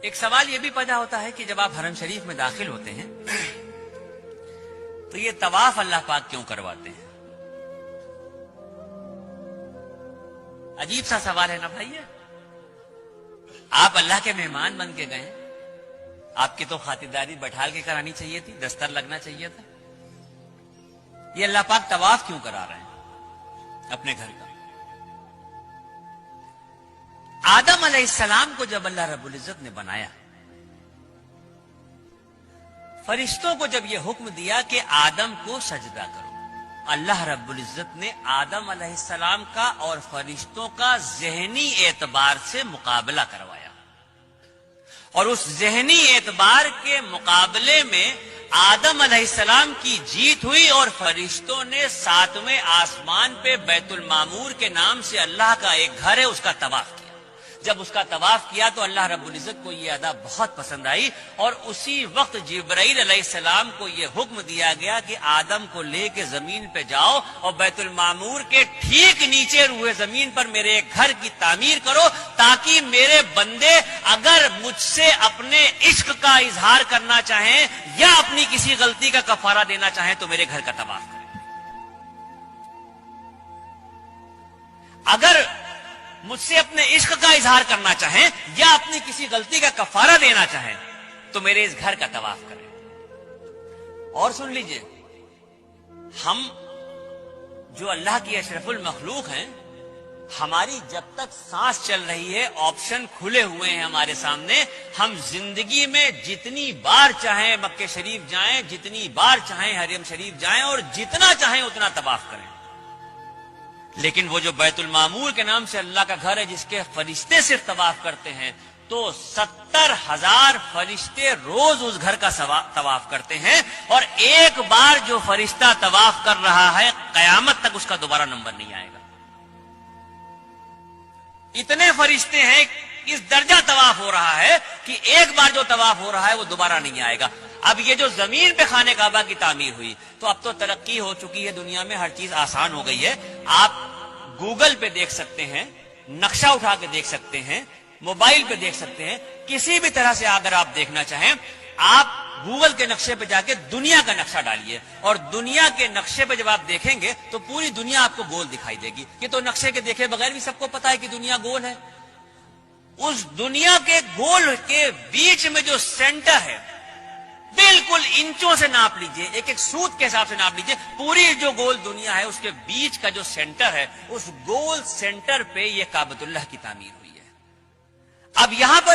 ایک سوال یہ بھی پیدا ہوتا ہے کہ جب آپ حرم شریف میں داخل ہوتے ہیں تو یہ طواف اللہ پاک کیوں کرواتے ہیں؟ عجیب سا سوال ہے نا بھائی. آپ اللہ کے مہمان بن کے گئے, آپ کی تو خاطرداری بٹھال کے کرانی چاہیے تھی, دستر لگنا چاہیے تھا. یہ اللہ پاک طواف کیوں کرا رہے ہیں اپنے گھر کا؟ آدم علیہ السلام کو جب اللہ رب العزت نے بنایا, فرشتوں کو جب یہ حکم دیا کہ آدم کو سجدہ کرو, اللہ رب العزت نے آدم علیہ السلام کا اور فرشتوں کا ذہنی اعتبار سے مقابلہ کروایا, اور اس ذہنی اعتبار کے مقابلے میں آدم علیہ السلام کی جیت ہوئی, اور فرشتوں نے 7ویں آسمان پہ بیت المعمور کے نام سے اللہ کا ایک گھر ہے اس کا طواف کیا. جب اس کا طواف کیا تو اللہ رب العزت کو یہ ادا بہت پسند آئی, اور اسی وقت جبرائیل علیہ السلام کو یہ حکم دیا گیا کہ آدم کو لے کے زمین پہ جاؤ اور بیت المعمور کے ٹھیک نیچے روئے زمین پر میرے ایک گھر کی تعمیر کرو, تاکہ میرے بندے اگر مجھ سے اپنے عشق کا اظہار کرنا چاہیں یا اپنی کسی غلطی کا کفارہ دینا چاہیں تو میرے گھر کا طواف کریں. اگر مجھ سے اپنے عشق کا اظہار کرنا چاہیں یا اپنی کسی غلطی کا کفارہ دینا چاہیں تو میرے اس گھر کا طواف کریں. اور سن لیجئے, ہم جو اللہ کی اشرف المخلوق ہیں, ہماری جب تک سانس چل رہی ہے آپشن کھلے ہوئے ہیں ہمارے سامنے. ہم زندگی میں جتنی بار چاہیں مکہ شریف جائیں, جتنی بار چاہیں حرم شریف جائیں, اور جتنا چاہیں اتنا طواف کریں. لیکن وہ جو بیت المعمور کے نام سے اللہ کا گھر ہے جس کے فرشتے صرف طواف کرتے ہیں, تو 70,000 فرشتے روز اس گھر کا طواف کرتے ہیں, اور ایک بار جو فرشتہ طواف کر رہا ہے قیامت تک اس کا دوبارہ نمبر نہیں آئے گا. اتنے فرشتے ہیں, اس درجہ طواف ہو رہا ہے کہ ایک بار جو طواف ہو رہا ہے وہ دوبارہ نہیں آئے گا. اب یہ جو زمین پہ خانہ کعبہ کی تعمیر ہوئی, تو اب تو ترقی ہو چکی ہے دنیا میں, ہر چیز آسان ہو گئی ہے. آپ گوگل پہ دیکھ سکتے ہیں, نقشہ اٹھا کے دیکھ سکتے ہیں, موبائل پہ دیکھ سکتے ہیں, کسی بھی طرح سے اگر آپ دیکھنا چاہیں آپ گوگل کے نقشے پہ جا کے دنیا کا نقشہ ڈالیے, اور دنیا کے نقشے پہ جب آپ دیکھیں گے تو پوری دنیا آپ کو گول دکھائی دے گی. یہ تو نقشے کے دیکھے بغیر بھی سب کو پتا ہے کہ دنیا گول ہے. اس دنیا کے گول کے بیچ میں جو سینٹر ہے, بالکل انچوں سے ناپ لیجئے, ایک ایک سوت کے حساب سے ناپ لیجئے, پوری جو گول دنیا ہے اس کے بیچ کا جو سینٹر ہے, اس گول سینٹر پہ یہ کعبۃ اللہ کی تعمیر ہوئی ہے. اب یہاں پر